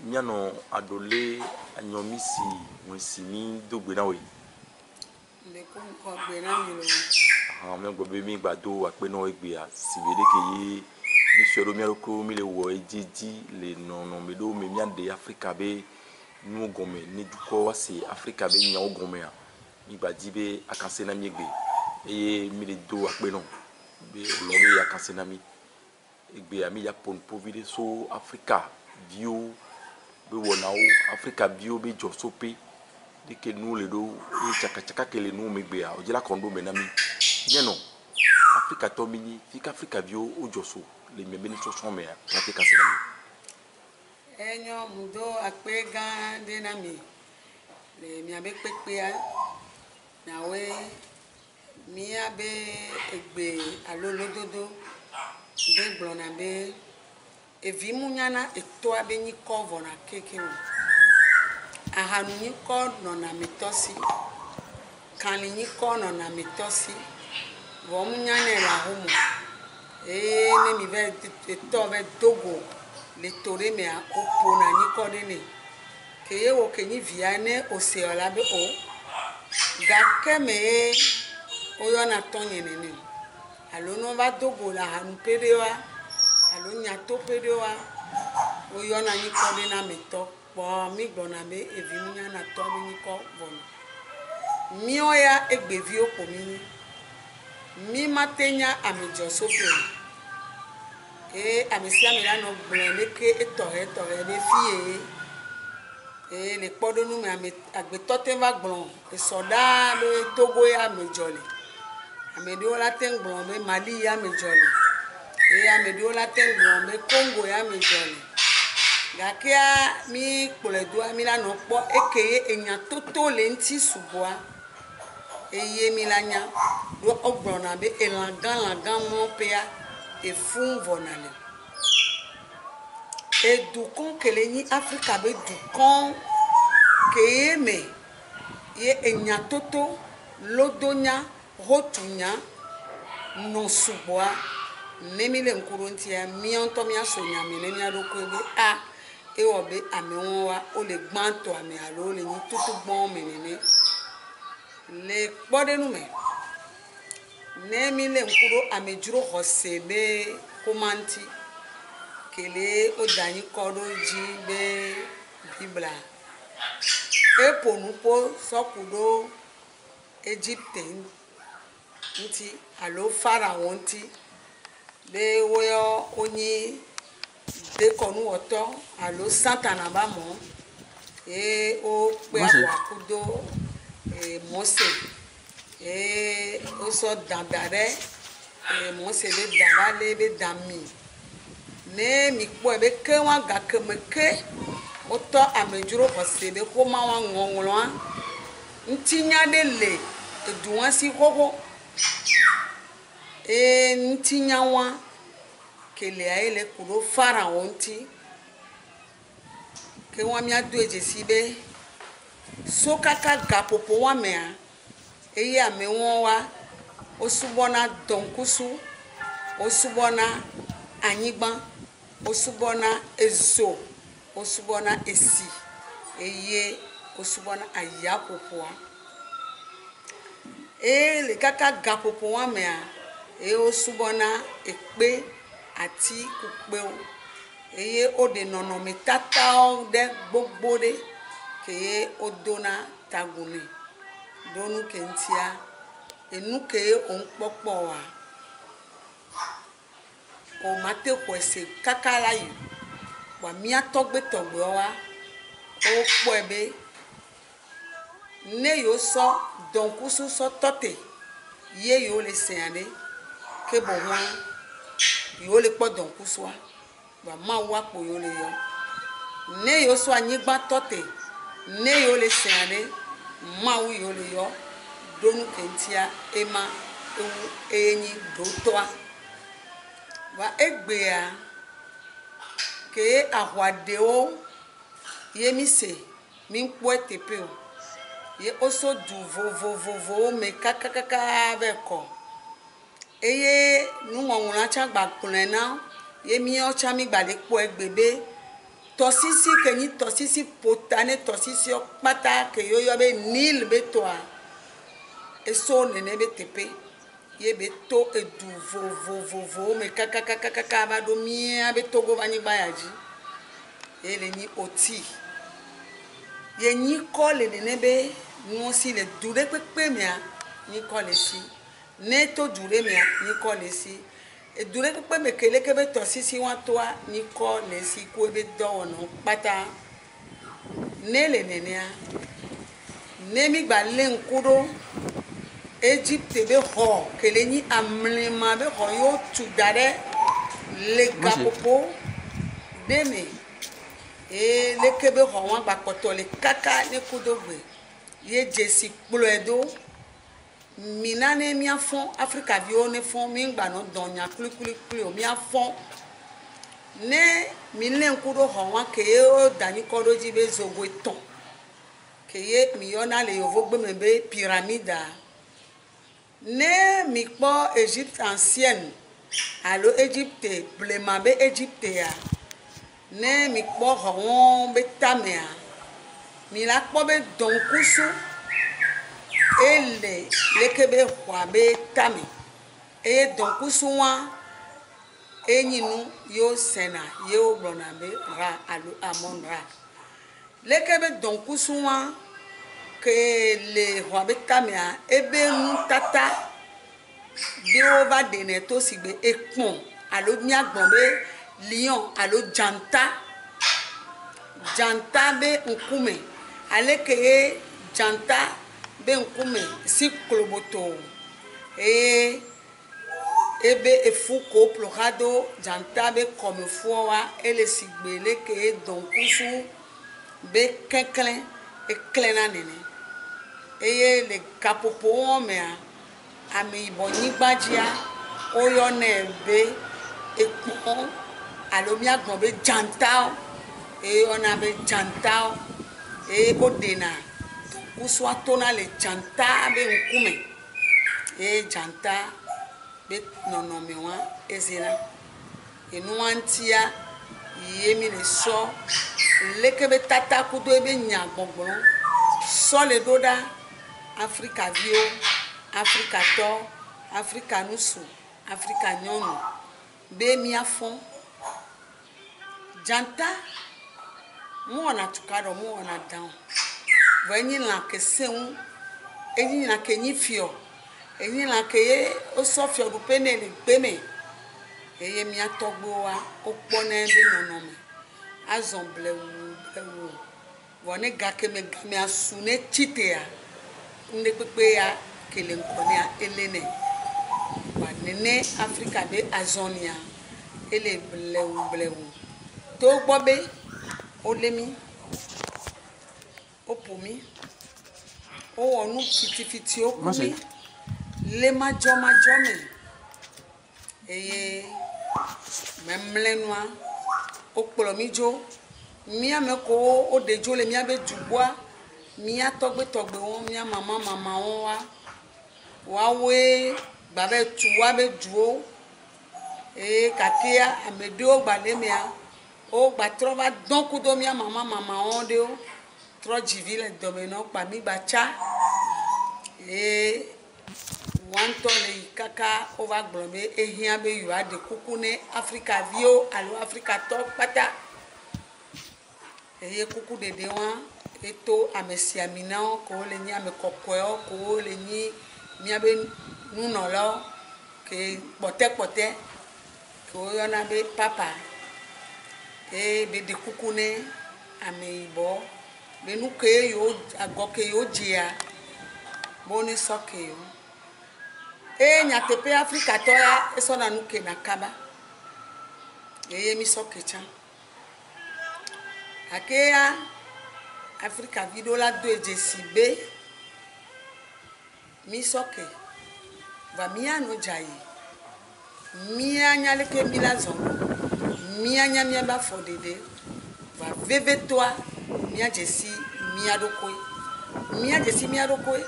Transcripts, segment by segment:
Miano adolé anyomisi wensini dogbe na we. Le ko gbe na mi lo. Ah me gbe mi gbado ape no egbe a sibede ke yi mi soro mi aroko mi le wo ejeji le nono me do me miande Africa be nu gome ni duko wase Africa be nya ogome a mi gbadi be akanse na mi egbe eye mi le do ape no be olowe akanse na mi egbe a mi ya pon povide so Africa view be wona o Africa bio be josope de ke nu le do e chaka ke le nu me gbe a o jela kondo me na mi yeno Africa to mini fika Africa bio o joso le me beni so so me a plate ka se na mi Enyo mudo akpe gan de na mi le mi abe pepe a na we mi abe egbe alolododo be glona be evi munyana eto abe ni cover na keke o ahanu ni ko no na mitosi kanli ni ko no na mitosi wo munyana la homo ne mi ve eto ve dogo le tore me a opo na ni ko de ne ke ye wo ke ni viane o se ola be o ga ke me o yo na tonye ne alo no va dogo la hanu perewa alo nyato perewa o yo na ni ko de na meto po mi gbona be evi mi na to bi ni ko vono mi o ya egbevi o po mi matenya amejo sope amesia mi la no gbon le ke etore le fie le podo nu me agbeto te va gbon e soda le Togo ya mejole amedio la ten gbon be Mali ya mejole amedio la ten gbon be Congo ya mejole gakia mi kpoledua mi la no po ekeye enya toto le nti suboa eye mi la nya do ogbon na be elangan mo pea e fun vonale e dukon kele ni Africa be dukon keye me ye enya toto lodonya hotunya no suboa nemi le nkuruntia mi onto mi asonya me nemi aroko be a e obe ame wa o le gbanto ame alo le ni tutu gbon me nene le podenu me nemi le nkuro ame juro hosebe komanti kele odani koroji be bibla e ponupo sokudo Egypte nti alo Pharaoh nti be woyo onyi de konu oto alo Santana ba mo o pe akudo Mose o so dandare Mose be dalale be dami ne mi po be ke wa ga kemeke o to amejuro hosebe ko ma wa ngonglo ntinya de le eduwa si koko ntinya wa kele aile kuro Pharaoh nti ke wa mi adu ejesi be so kaka gapopo wa me a eye ame won wa osubona donkusu osubona anyigban osubona ezo osubona esi eye osubona ayapopo le kaka gapopo wa me a osubona ekpe ati kupe o eye ode nono metata o de gbogbo de ke odona tagune donu kentia enu ke on popo wa o mate kwese kaka la yu wa mi atogbe wa o po ebe ne yo so donkusu so tote ye yo le seane ke bo wa yo le po donkusu wa ma wa po yo le yo ne yo so anyigba tote ne yo le seane ma wu yo le yo donu kentia ema ewu enyi dotoa wa egbea ke ahwadeo ye mi se mi poetepe o ye oso du vovovovo me kakakaka beko eye nu ngonwuna cha gba kunle na ye mi o cha mi gba le po egbebe tɔsisi ke nyi tɔsisi potane tɔsisi kpata ke yoyɔ be Nil be toa eso nene be tepe ye be to edu vovovovo me kakakakaka ba do mia be Togo ba nyigba ya dzi ye le nyi oti ye nyi kɔ le nene be nuosi le du ɖe kpekpe mea nyi kɔ le si ne to du ɖe mea nyi kɔ le si edu ɖe kpekpe me ke leke be tɔsisi wa toa nyi kɔ le si ku ebe dɔwɔnɔ kpata ne le nenea ne mi gba le ŋku ɖo Egypte be xɔ ke le nyi amlema be xɔ yo tu da ɖe le gaƒoƒo ɖe me e leke be xɔ wa gba kpɔtɔ le kaka ne kudo gbe ye dzesi kplɔe do mina ne mia fɔn Afrika viwo ne fɔn mi gba no dɔnya kulikuli o mia fɔn ne mi le ŋku ɖo xɔ wa ke ye o danyi kɔ ɖo dzi be zogo etɔ̃ ke ye mi yɔna le yovogbe me be pyramida ne mi kpɔ Egypte ancienne alo Egypte blema be Egyptea ne mi kpɔ xɔ wɔn be tamea mi la kpɔ be dɔnkusu ele leke be xɔa be tame eye dɔnkusu wa enyinu yo sena ye wo gblɔna be ra alo Amon Ra leke be dɔnkusu wa ke le xɔa be tamea ebe nutata be wo va ɖenɛ to si be ekpɔn alo miagbɔn be lion alo dzanta be ŋkume aleke ye dzanta be ŋkume si kloboto eye ebe efu ko ploxa do dzanta be kɔmefuɔ wa ele si gbe leke ye dɔnkusu be kekle eklẽna nene eye le gaƒoƒo wɔn mea ame yibɔ nyigbadzia woyɔnɛ be ekpɔn alo miagbɔn be dzanta eye yɔna be dzanta eye wo ɖena dɔnkusua tona le dzanta be ŋkume eye dzanta be nɔnɔme wa ezena enua ŋutia ye mi le sɔ leke be tata kudo ebe nya gbɔgblɔ sɔ le ɖo ɖa Afrika viwo Afrikatɔ Afrika nusu Afrika nyɔnu be mia fɔn dzanta mu wɔna tuka ɖɔ mu wɔna dan vɔ enyi lã ke seŋu enyi lã ke nyi fiɔ enyi lã ke ye wosɔ fiɔɖuƒe nɛ le gbe me eye mia tɔgbuiwoa wokpɔnɛ be nɔnɔme azɔ blewu vɔ ne gake me gamea su ne tsitea ŋɖe kpekpe ya ke le ŋkɔnɛa ele nɛ va nene Afrika be azɔnia ele blewu to gbɔ be wole mi woƒo mi wowɔ nu fitifitiwo ku mi le madzɔ me eye memlenua wokplɔ mi dzo mia me ko wo de dzo le mia be dugboa mia tɔgbetɔgbewo mia mamawo wa woawoe gba be tu wa be duwo eye kakea ame ɖewo gba le mea wo gba trɔ va dɔn kudo mia mamawo ɖewo trɔ dzivi le dɔme na wo kpa mi gba tsa eye wantɔ le yi kaka wo va gblɔ be ehiã be yewoa ɖe kuku ne Afrika viwo alo Afrikatɔ kpata eye kuku ɖeɖe wa eto ame siaminawo ko le nyi ame kɔkɔewo ko le nyi miabe nunɔlawo ke kpɔtɛkpɔtɛ ke woyɔna be papa eye be ɖe kuku ne ame yibɔ be nu ke yewo agɔ ke yewo dzia bo ne sɔ ke yewo eye nyateƒe Afrikatɔ ya esɔna nu ke na kaba eye mi sɔ ke tsã gake ya Afrika vi ɖewo la do edzesi be mi sɔ ke va mianɔ dza yi mianya leke mi la zɔ mianya miabe afɔ ɖeɖe va vevetɔa miadzesi mia ɖokoe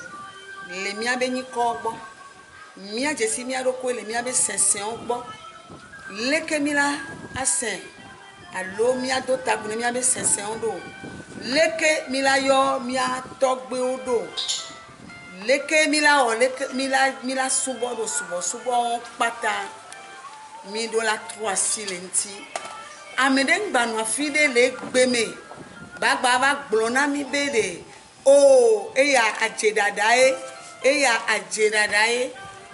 le miabe nyikɔwo gbɔ miadzesi mia ɖokoe le miabe sesẽwo gbɔ leke mi la asẽ alo mia do tagune mia be sese ondo leke mila yo mia togbe odo leke mila o leke mila subo do subo pata mi do la 3 silenti ameden gbanu afide le gbeme bagba ba gblona mi bede o eya ajedadae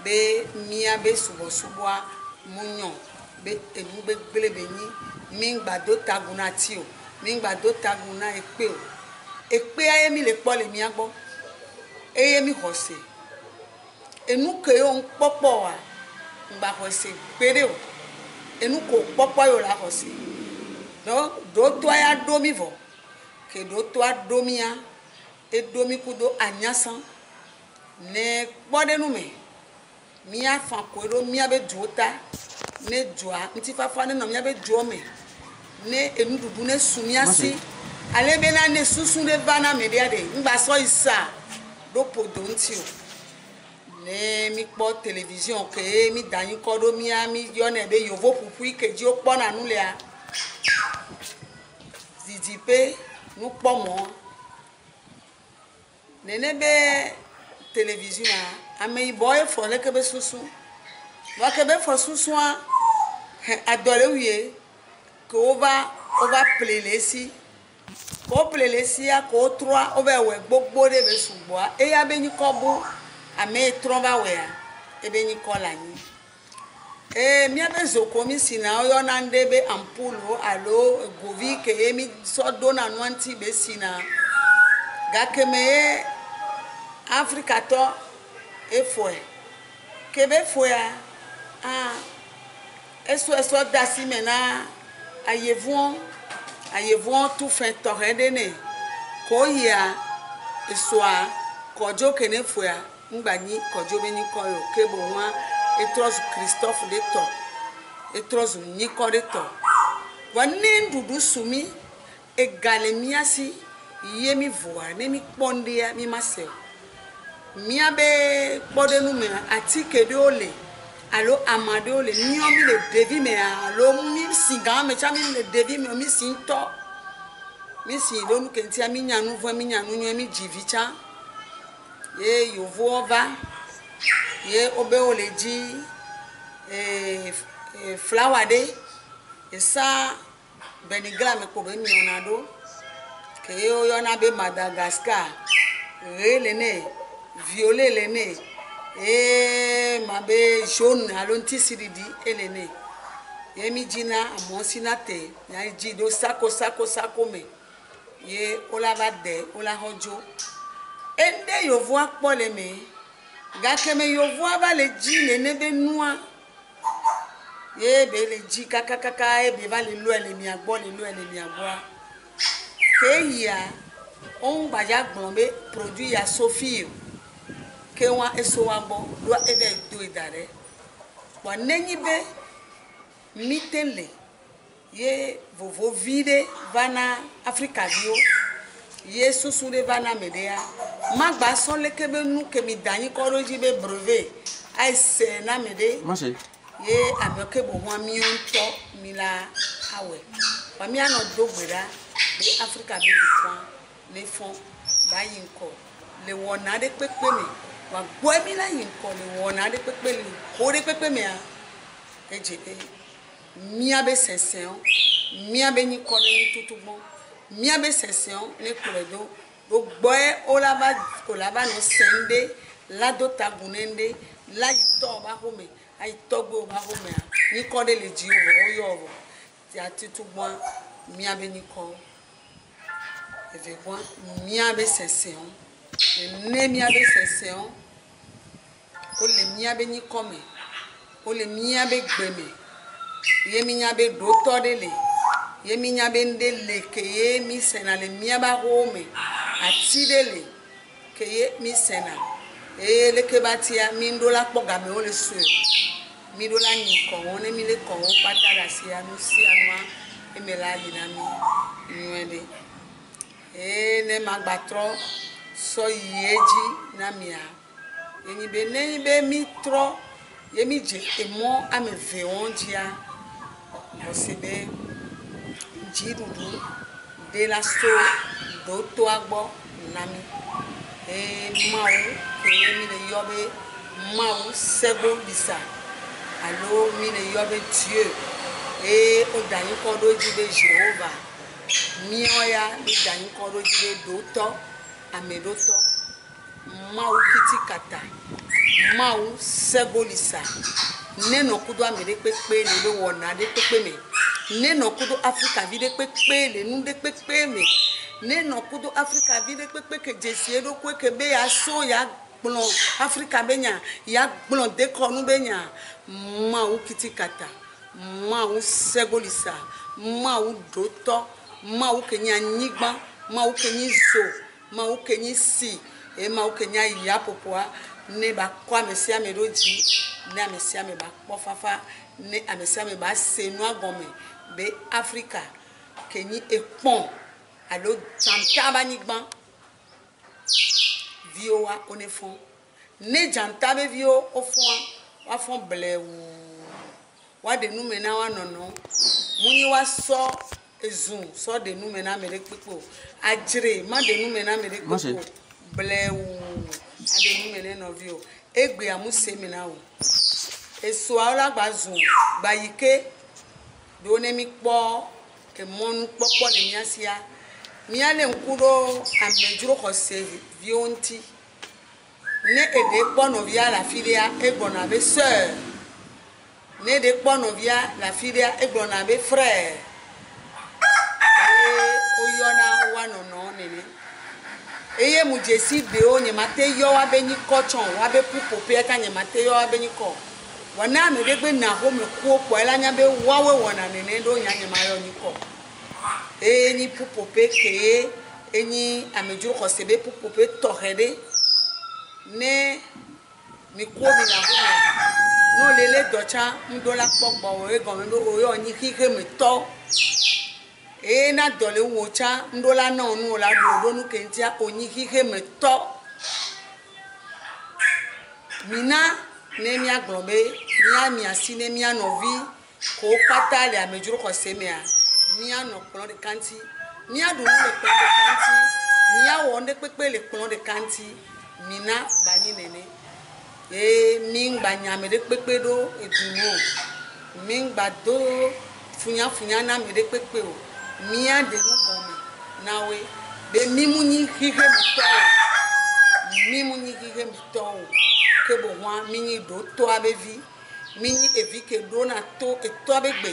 be mia be subo munyo be enu be gbele be ni mi gba do taguna ti o mi gba do taguna epe aye mi le po le mi agbo eye mi hose enu ke o popo wa ngba hose pere o enu ko popo yo la hose do to ya do mi vo ke do to do mi ya e do mi ku do anyasan ne pode nu me mi afa ko ro mi abe juota ne joa nti fafa ne no mi abe jo me ne enu dudu ne sumiasi alebe na ne susu de bana me dia de ngba so isa do podo nti o ne mi po television ke mi dayin ko do mi ami yo na be yovo pupu ikeji o po na nu le a zidipe nu po mo nene be television a ame boy fo le ke be susu wa ke be fo susu a adore wie ko va playlist ko playlist ya ko 3 over we gbogbo de be sugbo e ya be ni ko bu ame 3 ba we a e be ni ko la ni mi abe zoko mi sina oyo na ndebe ampulo alo govi ke emi so dona nwanti be sina ga keme Africa to efoe kebe foya eso dasi mena ayevon tout fin torede ne ko ya esoa kojo kene foya ngbani kojo be ni koyo kebo wa etros Christophe de to etros ni ko de to wani ndudu sumi egalemiasi yemi voa ne mi ponde ya mi masel mia be podenu me atike de ole alo amade ole mi o mi le devi me alo mi singa me cha mi le devi me mi sinto mi sin do nu kenti ami nyanu vo mi nyanu nyu mi jivicha ye yovo ova ye obe ole ji flower de esa benigra me ko be mi onado ke yo yo na be Madagascar relene violet lene mabe jaune alonti siridi elene yemi jina amosina te ya ji do sako me ye olava de ola hojo ende yovo akpole me ga keme yovo aba le ji le nebe nua ye be le ji kakakaka e be va le lo ele mi agbo ke ya on baja glombe produit ya Sophie ke wa eso wa bo do ebe do idare wa nenyi be mitele ye vovo vide vana Africa bio ye susu de vana medea magba son le ke be nu ke mi danyi ko roji be brevet ai se na mede ye amoke bo wa mi onto mi la awe wa mi ano do gbera de Africa bi fun le fon bayi nko le wona de pepe mi wa gbo mi la yin ko le wona de pepe le ko de pepe mi a eje mi abe sensen mi abe ni ko ni tutugbo mi abe sensen le kuredo do gbo e o la ba no sende la do tagunende la ito ba ho me ai togbo ba ho me a ni ko de le ji o yo ti atitugbo mi abe ni ko eve kwa mi abe sensen ne mi abe sensen o le mi abe ni come o le mi abe gbeme ye mi abe do to de le ye mi abe ndele ke ye mi sena le mi aba home ati de le ke ye mi sena le ke batia mi ndola poga me o le su mi dola ni ko won mi le ko pata la si anu a e me la ni na mi nwede ne magbatro so yeji na mia eni be mi tro ye mi je emo ame ve ondia osebe dziɖuɖu de la so do toa gbɔ nami mawu ke mi le yɔ be mawu sego bisa alo mi le yɔ be Dieu o da yin kɔ ɖo dzi be Jehova miɔ ya mi da yin kɔ ɖo dzi be dotɔ ameɖotɔ mawu kitikata mawu sego lisa ne nɔkudo ame ɖe kpekpe le be wɔna ɖe kpekpe me ne nɔkudo Afrika vi ɖe kpekpe le nu ɖe kpekpe me ne nɔkudo Afrika vi ɖe kpekpe ke dzesi eɖokue ke be ya so ya gblɔ Afrika be nya ya gblɔ dekɔnu be nya mawu kitikata mawu segolisa mawu dotɔ mawu ke nye anyigba mawu ke nye zo mawu ke nye si mawu ke nye yapopoa ne ba kɔ ame sia ame ɖo dzi ne ame sia ame ba kpɔ fafa ne ame sia ame ba se nua gɔme be Afrika ke nye ekpɔn alo dzanta ba anyigba viwo wa one fɔn ne dzanta be viwo o fɔn wa fɔn blewu wa de nume na wa nɔnɔ munyi wa sɔ ezu sɔ de nume na ame ɖe kpekpe adzre ma de nume na ame ɖe kpekpe blewu ade nume ne nɔvi o egbe amu se me na o esoa la gba zu gba yike do ne mi kpɔ emɔnu kpɔkpɔ le mia sia mia le ŋku ɖo amedzro xɔse viwo ŋuti ne eɖe kpɔ nɔvia le afi ɖea egbɔna be sœur ne eɖe kpɔ nɔvia le afi ɖea egblɔna be frère eye woyɔna wa nɔnɔ nene eye mu dzesi ɖewo nye ma te yɔ wa be nyikɔ tsɔn wa be ƒuƒoƒea ka nye ma te yɔ wa be nyikɔ wɔna ame ɖe gbe na home kuwo kpɔ ela nya be woawoe wɔna nene ɖo nya nye ma yɔ nyikɔ eye nyi ƒuƒoƒe kee enyi amedzro xɔse be ƒuƒoƒe tɔxɛ ɖe ne mi kuwo mi na home no lele dɔtsa ŋdɔ la kpɔ gbɔ o egɔme be o yɔ nyi xixe me tɔ eye na dɔ le wo tsa ŋdɔ la nɔ nu o la do o ɖo nu ke ŋutia o nyi xixe me tɔ mina ne mia gblɔ be mia miasi ne mia nɔvi ko kpata le amedzro xɔse mea mia nɔ kplɔ ɖeka ŋuti mia ɖu nu le kplɔ ɖeka ŋuti mia wɔ ne kpekpe le kplɔ ɖeka ŋuti mina banyi nene ye mi ŋgba nyame ɖe kpekpe ɖo edunu o mi ŋgba do funyafunya na ame ɖe kpekpe o mia de nu gɔme na we be mi mu nyi xixe mi tɔ o mi mu nyi xixe mi tɔ o ke bohua mi nyi do toa be vi mi nyi evi ke do na to etɔ be gbe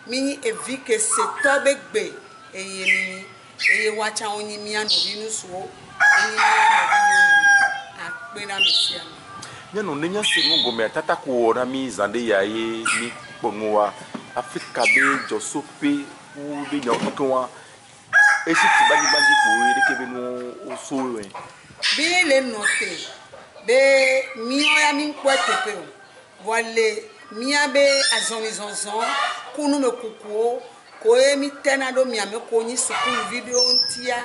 mi nyi evi ke se tɔ be gbe eye mi eye watsa wo nyi mia nɔvi nusuwo eye mia nɔvi nuwo akpe na me sia me nyanu ne nya se nu gɔme tata ko na mi zande ya ye mi kpɔnu wa Afrika be dzɔsoƒe wu be nyawo keke wa Egypt banyi ko ye ɖeke be no so we bi le note be miɔ ya mi kpɔ teƒe o wale mia be azɔlizɔzɔ kunu me kukuwo ko ye mi tena ɖo miame ko nyi sukuvi ɖewo ŋutia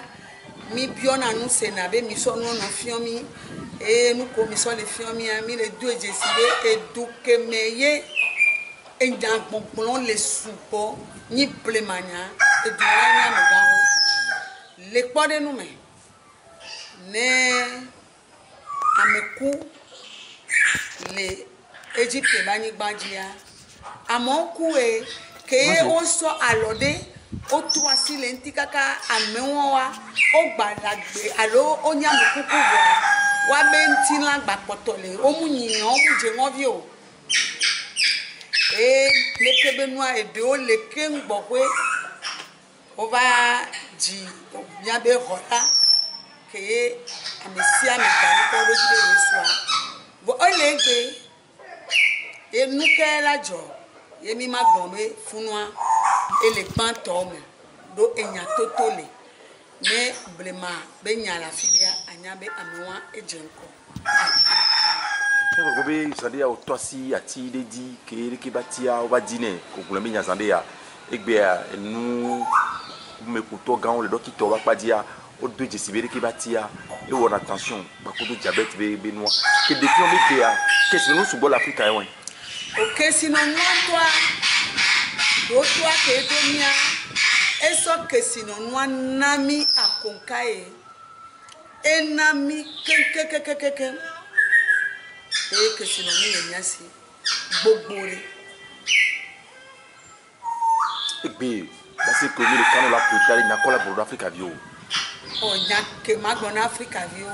mi biɔna nu sena be mi sɔ nɔnɔ fiɔ mi eye nu ko mi sɔ le fiɔ mia mi le do edzesi be edu keme ye enyagbɔgblɔ le sugbɔ nyi blemanya edu la nya me gawo le kpɔ ɖe nu me ne ameku le Egypte ba anyigba dzia amewo ku e ke ye wosɔ alɔ ɖe wotu asi le ŋuti kaka amewo wa wogba dagbe alo wonye amekuku vɔa woabe ŋutilã gbakpɔtɔ le wo mu nyinyɔ wo mu dze ŋɔvi o leke be nua eɖewo le keŋ gbɔƒe wova dzi miabe xɔ la ke ye ame sia ame gba ŋkɔ ɖo dzi ɖe Yesua vɔ ele egbe ye nu ke la dzɔ ye mi ma gbɔ be funua ele gbãtɔ me ɖo enya toto le ne blema be nya le afi ɖea anya be amewa edze ŋkɔ ko be zande ya o to asi ati de di ke ba tia o ba di ne ko gblɔ be nya zande ya egbea enu me kuto gan le dokito ba kpadia o do jesi be ke ba tia e wona attention ba ko do diabète be noa ke depuis on be ya que c'est nous sous bol Africa e won ok sinon non toi do toi que do mia eso kesino nwa nami akonkae enami kekekekeke kesino ni le nyasi gbogbore egbe parce que le canon la préparé na kola pour l'Afrique bio o nya ke magbon Africa bio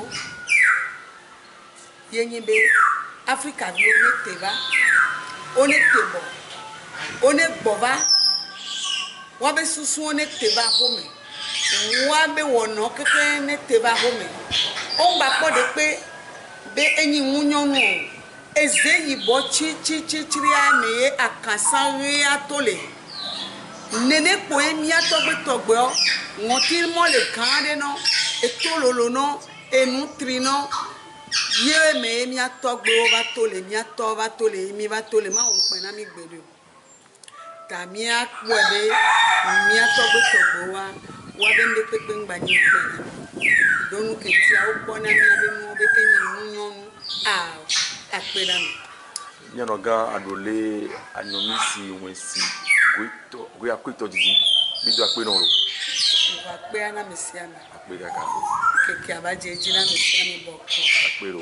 yenyi be Africa bio ne teba one tebo one gbova wa be susu one teba home wa be wono keke ne teba home o gba po de pe be enyi wunyonu eze yibo chi ame akasan ri atole nene po emi atogbe o won ti mo le kan de no etololo no enu tri no ye me emi atogbe o ba tole mi ato ba tole mi ba tole ma won pe na mi gbede ta mi apo de mi atogbe wa be nde pepe ngba ni pe donu ke ti a o po na mi ade nu be enyi wunyonu apera mi nyanoga adole anomisi wensi gwe akwito jiji mi do ape no ro ape ana mesiana ape da ka keke abaje jina mesiana boko ape ro